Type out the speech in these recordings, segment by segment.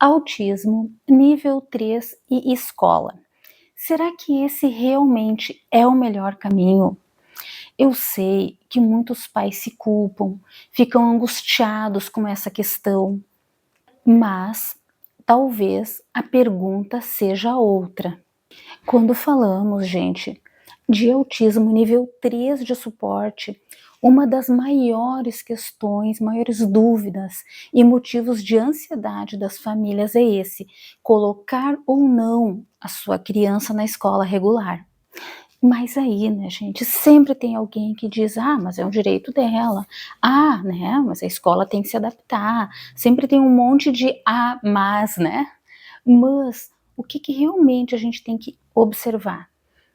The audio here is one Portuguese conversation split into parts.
Autismo, nível 3 e escola. Será que esse realmente é o melhor caminho? Eu sei que muitos pais se culpam, ficam angustiados com essa questão, mas talvez a pergunta seja outra. Quando falamos, gente, de autismo nível 3 de suporte, uma das maiores questões, maiores dúvidas e motivos de ansiedade das famílias é esse: colocar ou não a sua criança na escola regular. Mas aí, né, gente, sempre tem alguém que diz: "Ah, mas é um direito dela. Ah, né, mas a escola tem que se adaptar". Sempre tem um monte de "ah, mas", né. Mas o que realmente a gente tem que observar?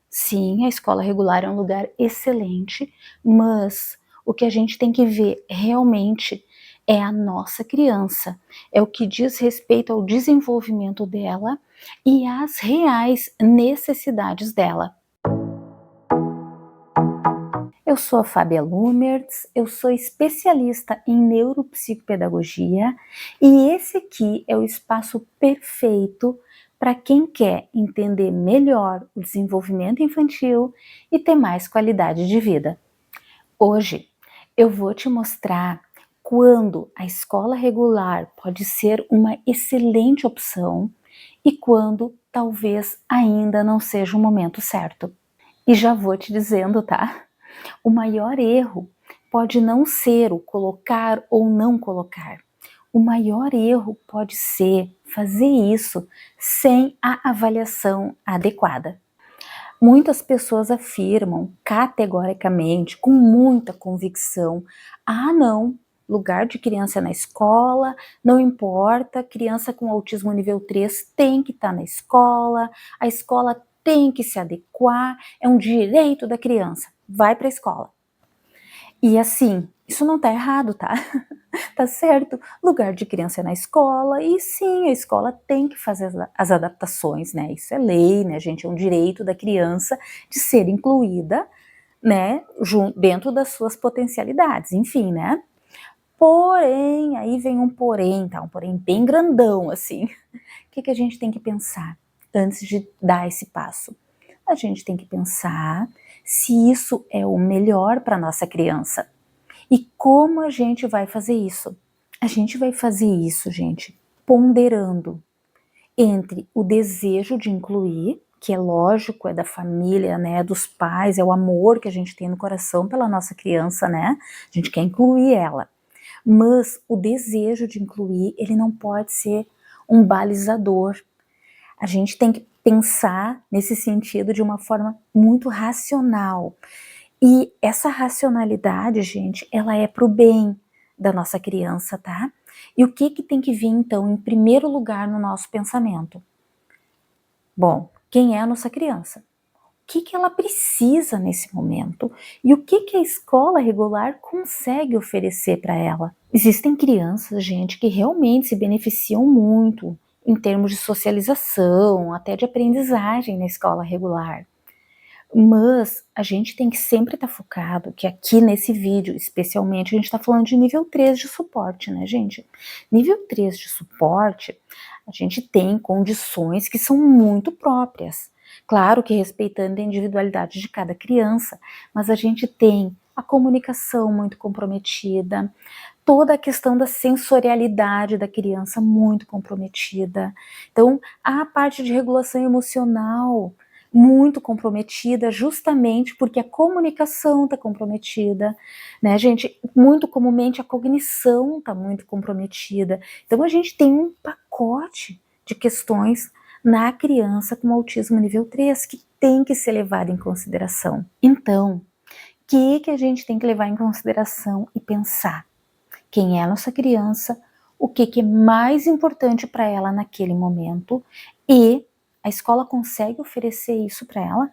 Sim, a escola regular é um lugar excelente, mas o que a gente tem que ver realmente é a nossa criança, é o que diz respeito ao desenvolvimento dela e às reais necessidades dela. Eu sou a Fábia Lumertz, eu sou especialista em neuropsicopedagogia e esse aqui é o espaço perfeito para quem quer entender melhor o desenvolvimento infantil e ter mais qualidade de vida. Hoje eu vou te mostrar quando a escola regular pode ser uma excelente opção e quando talvez ainda não seja o momento certo. E já vou te dizendo, tá? O maior erro pode não ser o colocar ou não colocar. O maior erro pode ser fazer isso sem a avaliação adequada. Muitas pessoas afirmam categoricamente, com muita convicção: ah, não, lugar de criança é na escola, não importa, criança com autismo nível 3 tem que estar na escola, a escola tem que se adequar, é um direito da criança, vai para a escola. E assim, isso não tá errado, tá? Tá certo, lugar de criança é na escola e sim, a escola tem que fazer as adaptações, né, isso é lei, né, gente, é um direito da criança de ser incluída, né, dentro das suas potencialidades, enfim, né. Porém, aí vem um porém, tá, um porém bem grandão, assim. O que a gente tem que pensar antes de dar esse passo? A gente tem que pensar se isso é o melhor para nossa criança. E como a gente vai fazer isso? A gente vai fazer isso, gente, ponderando entre o desejo de incluir, que é lógico, é da família, né, dos pais, é o amor que a gente tem no coração pela nossa criança, né? A gente quer incluir ela. Mas o desejo de incluir, ele não pode ser um balizador. A gente tem que pensar nesse sentido de uma forma muito racional. E essa racionalidade, gente, ela é para o bem da nossa criança, tá? E o que tem que vir, então, em primeiro lugar no nosso pensamento? Bom, quem é a nossa criança? O que ela precisa nesse momento? E o que a escola regular consegue oferecer para ela? Existem crianças, gente, que realmente se beneficiam muito em termos de socialização, até de aprendizagem na escola regular. Mas a gente tem que sempre estar focado que aqui nesse vídeo, especialmente, a gente está falando de nível 3 de suporte, né, gente? Nível 3 de suporte, a gente tem condições que são muito próprias. Claro que respeitando a individualidade de cada criança, mas a gente tem a comunicação muito comprometida, toda a questão da sensorialidade da criança muito comprometida. Então, a parte de regulação emocional muito comprometida, justamente porque a comunicação está comprometida, né, gente? Muito comumente a cognição está muito comprometida. Então a gente tem um pacote de questões na criança com autismo nível 3 que tem que ser levado em consideração. Então, o que a gente tem que levar em consideração e pensar? Quem é a nossa criança, o que é mais importante para ela naquele momento e a escola consegue oferecer isso para ela?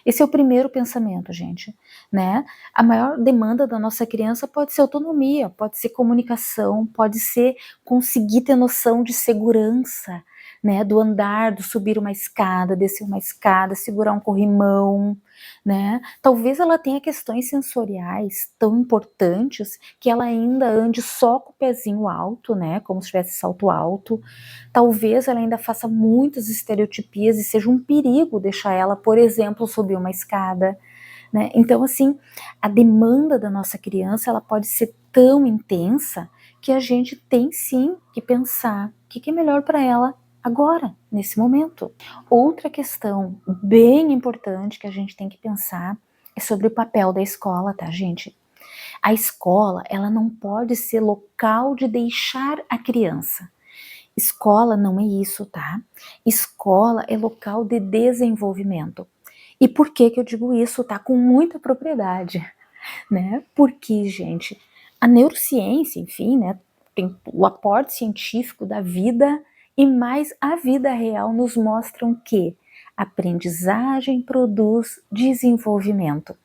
Esse é o primeiro pensamento, gente, né? A maior demanda da nossa criança pode ser autonomia, pode ser comunicação, pode ser conseguir ter noção de segurança, né, do andar, do subir uma escada, descer uma escada, segurar um corrimão, né? Talvez ela tenha questões sensoriais tão importantes que ela ainda ande só com o pezinho alto, né, como se tivesse salto alto. Talvez ela ainda faça muitas estereotipias e seja um perigo deixar ela, por exemplo, subir uma escada, né? Então, assim, a demanda da nossa criança, ela pode ser tão intensa que a gente tem sim que pensar o que é melhor para ela agora, nesse momento. Outra questão bem importante que a gente tem que pensar é sobre o papel da escola, tá, gente? A escola, ela não pode ser local de deixar a criança. Escola não é isso, tá? Escola é local de desenvolvimento. E por que eu digo isso, tá? Com muita propriedade, né? Porque, gente, a neurociência, enfim, né, tem o aporte científico da vida e mais a vida real nos mostram que aprendizagem produz desenvolvimento.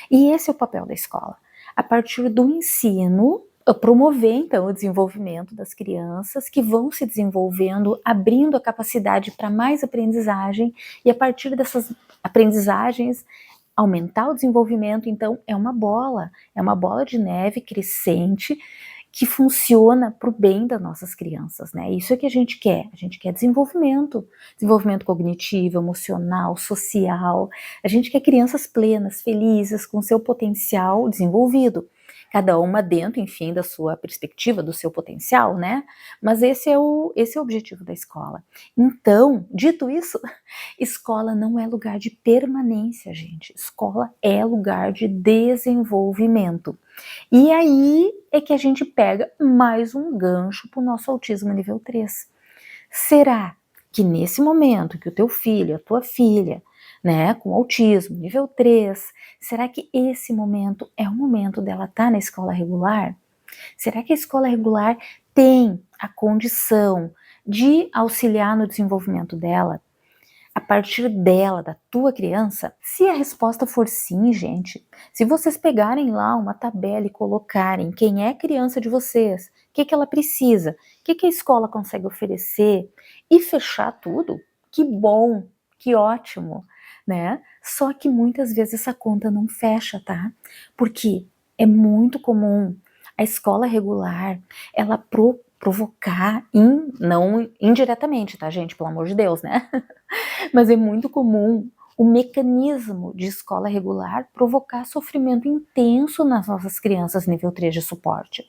E esse é o papel da escola. A partir do ensino, promover então o desenvolvimento das crianças que vão se desenvolvendo, abrindo a capacidade para mais aprendizagem, e a partir dessas aprendizagens aumentar o desenvolvimento. Então é uma bola de neve crescente que funciona para o bem das nossas crianças, né? Isso é que a gente quer desenvolvimento cognitivo, emocional, social. A gente quer crianças plenas, felizes, com seu potencial desenvolvido. Cada uma dentro, enfim, da sua perspectiva, do seu potencial, né? Mas esse é o objetivo da escola. Então, dito isso, escola não é lugar de permanência, gente. Escola é lugar de desenvolvimento. E aí é que a gente pega mais um gancho para o nosso autismo nível 3. Será que nesse momento que o teu filho, a tua filha, né, com autismo nível 3, será que esse momento é o momento dela estar na escola regular? Será que a escola regular tem a condição de auxiliar no desenvolvimento dela? A partir dela, da tua criança? Se a resposta for sim, gente, se vocês pegarem lá uma tabela e colocarem quem é a criança de vocês, o que ela precisa, o que a escola consegue oferecer e fechar tudo, que bom, que ótimo, né? Só que muitas vezes essa conta não fecha, tá? Porque é muito comum a escola regular, ela provocar, não indiretamente, tá, gente? Pelo amor de Deus, né? Mas é muito comum o mecanismo de escola regular provocar sofrimento intenso nas nossas crianças nível 3 de suporte.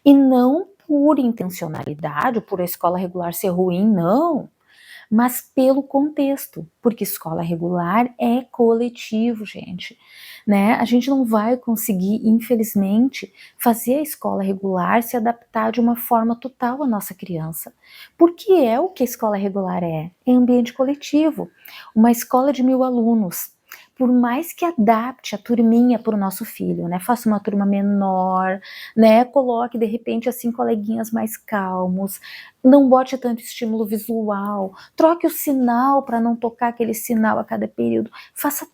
E não por intencionalidade, por a escola regular ser ruim, não, mas pelo contexto, porque escola regular é coletivo, gente, né? A gente não vai conseguir, infelizmente, fazer a escola regular se adaptar de uma forma total à nossa criança, porque é o que a escola regular é ambiente coletivo, uma escola de 1000 alunos. Por mais que adapte a turminha para o nosso filho, né? Faça uma turma menor, né? Coloque de repente assim coleguinhas mais calmos, não bote tanto estímulo visual, troque o sinal para não tocar aquele sinal a cada período, faça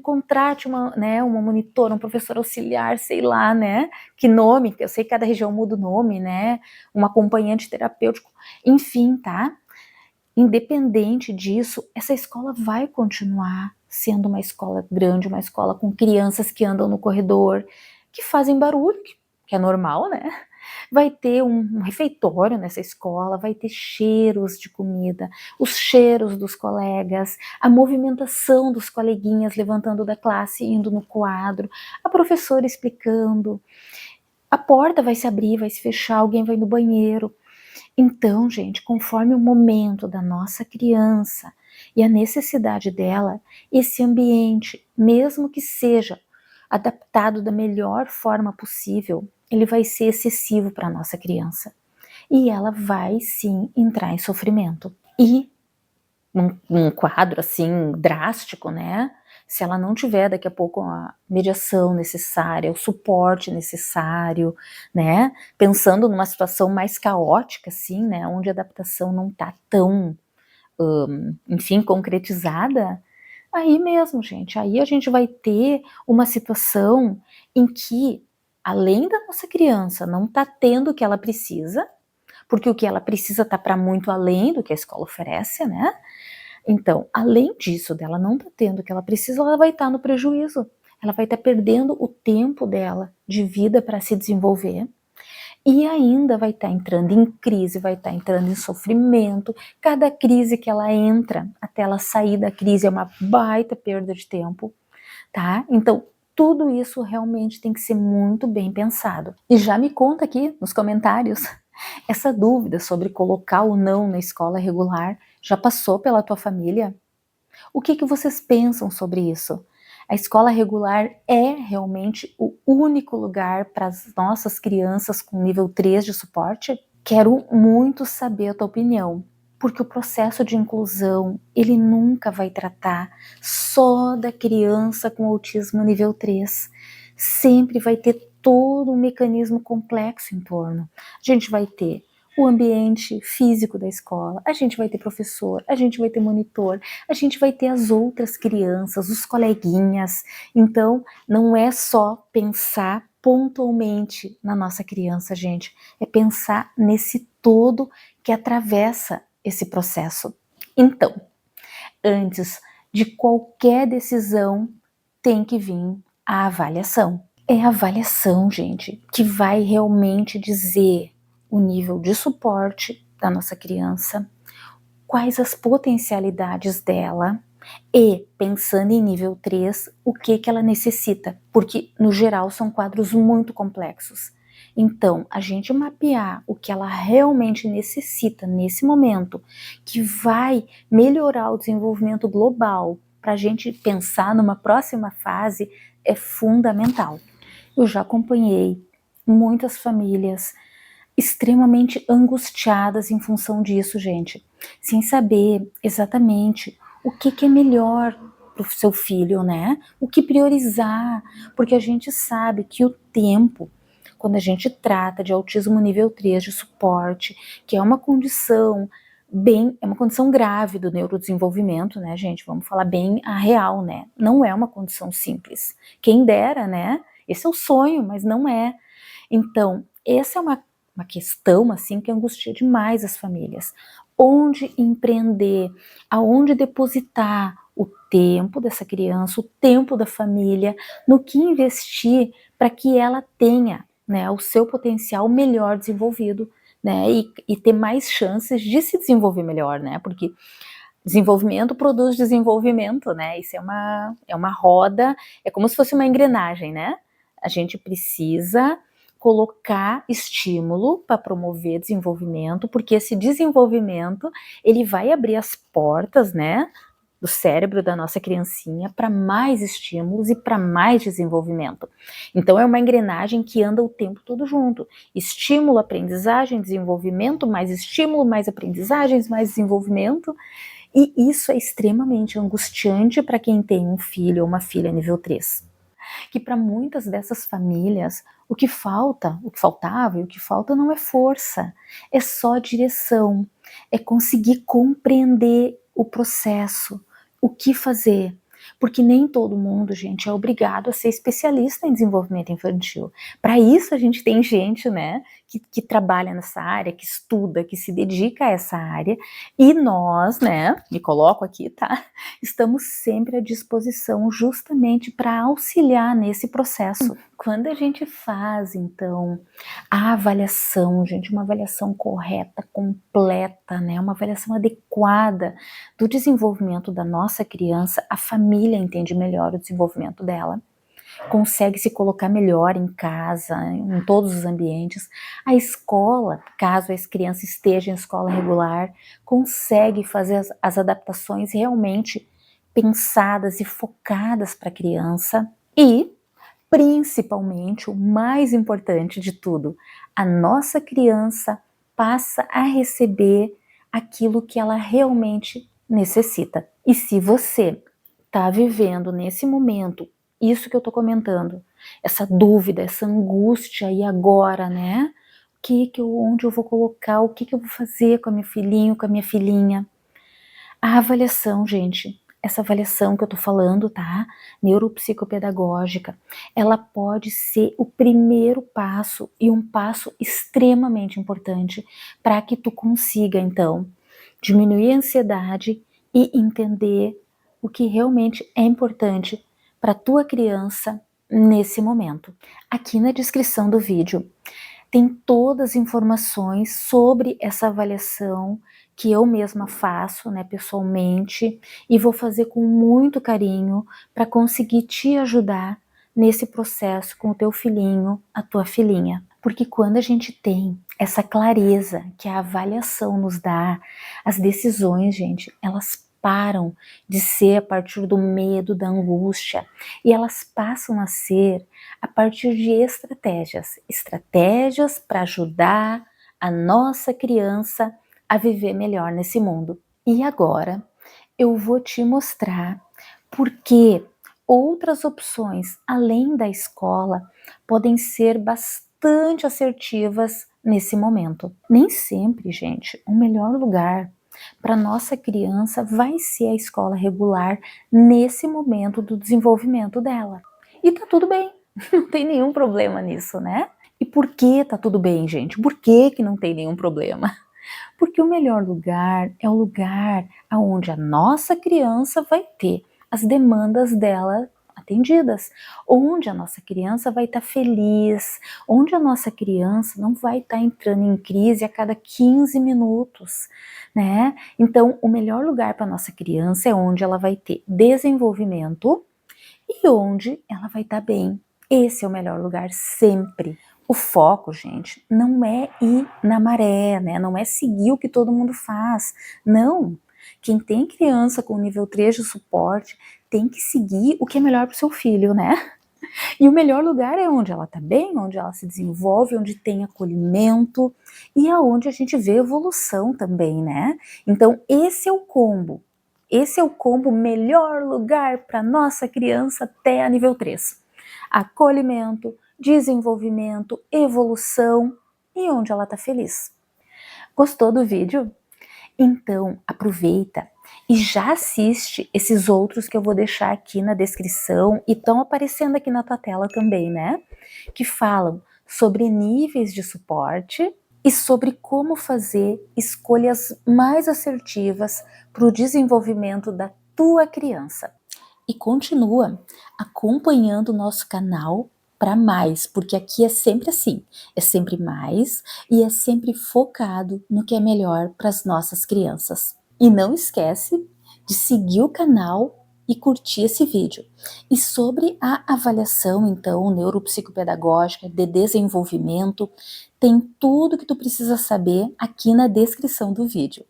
contrate uma monitora, um professor auxiliar, sei lá, né? Que nome, eu sei que cada região muda o nome, né? Um acompanhante terapêutico, enfim, tá? Independente disso, essa escola vai continuar sendo uma escola grande, uma escola com crianças que andam no corredor, que fazem barulho, que é normal, né? Vai ter um refeitório nessa escola, vai ter cheiros de comida, os cheiros dos colegas, a movimentação dos coleguinhas levantando da classe, indo no quadro, a professora explicando, a porta vai se abrir, vai se fechar, alguém vai no banheiro. Então, gente, conforme o momento da nossa criança e a necessidade dela, esse ambiente, mesmo que seja adaptado da melhor forma possível, ele vai ser excessivo para a nossa criança. E ela vai sim entrar em sofrimento. E num quadro assim drástico, né? Se ela não tiver daqui a pouco a mediação necessária, o suporte necessário, né? Pensando numa situação mais caótica, assim, né? Onde a adaptação não tá tão, enfim, concretizada, aí mesmo, gente, aí a gente vai ter uma situação em que, além da nossa criança não tá tendo o que ela precisa, porque o que ela precisa tá para muito além do que a escola oferece, né? Então, além disso, dela não tá tendo o que ela precisa, ela vai estar no prejuízo. Ela vai estar perdendo o tempo dela de vida para se desenvolver e ainda vai estar entrando em crise, vai estar entrando em sofrimento. Cada crise que ela entra, até ela sair da crise, é uma baita perda de tempo, tá? Então, tudo isso realmente tem que ser muito bem pensado. E já me conta aqui nos comentários, essa dúvida sobre colocar ou não na escola regular já passou pela tua família? O que vocês pensam sobre isso? A escola regular é realmente o único lugar para as nossas crianças com nível 3 de suporte? Quero muito saber a tua opinião, porque o processo de inclusão, ele nunca vai tratar só da criança com autismo nível 3. Sempre vai ter todo um mecanismo complexo em torno. A gente vai ter o ambiente físico da escola, a gente vai ter professor, a gente vai ter monitor, a gente vai ter as outras crianças, os coleguinhas. Então, não é só pensar pontualmente na nossa criança, gente. É pensar nesse todo que atravessa esse processo. Então, antes de qualquer decisão, tem que vir a avaliação. É a avaliação, gente, que vai realmente dizer o nível de suporte da nossa criança, quais as potencialidades dela e, pensando em nível 3, o que ela necessita, porque no geral são quadros muito complexos. Então, a gente mapear o que ela realmente necessita nesse momento, que vai melhorar o desenvolvimento global, para a gente pensar numa próxima fase, é fundamental. Eu já acompanhei muitas famílias extremamente angustiadas em função disso, gente, sem saber exatamente o que é melhor para o seu filho, né? O que priorizar, porque a gente sabe que o tempo, quando a gente trata de autismo nível 3 de suporte, que é uma condição é uma condição grave do neurodesenvolvimento, né, gente? Vamos falar bem a real, né? Não é uma condição simples. Quem dera, né? Esse é o sonho, mas não é. Então, essa é uma questão assim que angustia demais as famílias. Onde empreender, aonde depositar o tempo dessa criança, o tempo da família, no que investir para que ela tenha, né, o seu potencial melhor desenvolvido, né, e ter mais chances de se desenvolver melhor, né, porque desenvolvimento produz desenvolvimento, né, isso é uma roda, é como se fosse uma engrenagem, né, a gente precisa colocar estímulo para promover desenvolvimento, porque esse desenvolvimento, ele vai abrir as portas, né, do cérebro da nossa criancinha para mais estímulos e para mais desenvolvimento. Então é uma engrenagem que anda o tempo todo junto. Estímulo, aprendizagem, desenvolvimento, mais estímulo, mais aprendizagens, mais desenvolvimento. E isso é extremamente angustiante para quem tem um filho ou uma filha nível 3. Que para muitas dessas famílias, o que faltava e o que falta não é força, é só direção, é conseguir compreender o processo, o que fazer. Porque nem todo mundo, gente, é obrigado a ser especialista em desenvolvimento infantil. Para isso a gente tem gente, né, que trabalha nessa área, que estuda, que se dedica a essa área, e nós, né, me coloco aqui, tá? Estamos sempre à disposição justamente para auxiliar nesse processo. Quando a gente faz, então, a avaliação, gente, uma avaliação correta, completa, né, uma avaliação adequada do desenvolvimento da nossa criança, a família entende melhor o desenvolvimento dela, consegue se colocar melhor em casa, em todos os ambientes. A escola, caso a criança esteja em escola regular, consegue fazer as adaptações realmente pensadas e focadas para a criança e, principalmente, o mais importante de tudo, a nossa criança passa a receber aquilo que ela realmente necessita. E se você está vivendo nesse momento isso que eu estou comentando, essa dúvida, essa angústia, e agora, né? Onde eu vou colocar, o que eu vou fazer com a minha filhinho, com a minha filhinha? A avaliação, gente, essa avaliação que eu tô falando, tá? Neuropsicopedagógica, ela pode ser o primeiro passo e um passo extremamente importante para que tu consiga, então, diminuir a ansiedade e entender o que realmente é importante para tua criança nesse momento. Aqui na descrição do vídeo tem todas as informações sobre essa avaliação que eu mesma faço, né, pessoalmente, e vou fazer com muito carinho para conseguir te ajudar nesse processo com o teu filhinho, a tua filhinha. Porque quando a gente tem essa clareza que a avaliação nos dá, as decisões, gente, elas param de ser a partir do medo, da angústia, e elas passam a ser a partir de estratégias para ajudar a nossa criança a viver melhor nesse mundo. E agora eu vou te mostrar por que outras opções além da escola podem ser bastante assertivas nesse momento. Nem sempre, gente, o melhor lugar para nossa criança vai ser a escola regular nesse momento do desenvolvimento dela. E tá tudo bem, não tem nenhum problema nisso, né? E por que tá tudo bem, gente? Por que não tem nenhum problema? Porque o melhor lugar é o lugar onde a nossa criança vai ter as demandas dela atendidas, onde a nossa criança vai estar feliz, onde a nossa criança não vai estar entrando em crise a cada 15 minutos, né? Então, o melhor lugar para a nossa criança é onde ela vai ter desenvolvimento e onde ela vai estar bem. Esse é o melhor lugar sempre. O foco, gente, não é ir na maré, né? Não é seguir o que todo mundo faz. Não. Quem tem criança com nível 3 de suporte tem que seguir o que é melhor para o seu filho, né? E o melhor lugar é onde ela está bem, onde ela se desenvolve, onde tem acolhimento e aonde a gente vê evolução também, né? Então, esse é o combo. Esse é o combo melhor lugar para nossa criança até a nível 3. Acolhimento, desenvolvimento, evolução e onde ela está feliz. Gostou do vídeo? Então aproveita e já assiste esses outros que eu vou deixar aqui na descrição e estão aparecendo aqui na tua tela também, né? Que falam sobre níveis de suporte e sobre como fazer escolhas mais assertivas para o desenvolvimento da tua criança. E continua acompanhando o nosso canal para mais, porque aqui é sempre assim, é sempre mais e é sempre focado no que é melhor para as nossas crianças. E não esquece de seguir o canal e curtir esse vídeo. E sobre a avaliação, então, neuropsicopedagógica de desenvolvimento, tem tudo que tu precisa saber aqui na descrição do vídeo.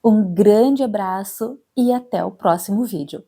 Um grande abraço e até o próximo vídeo.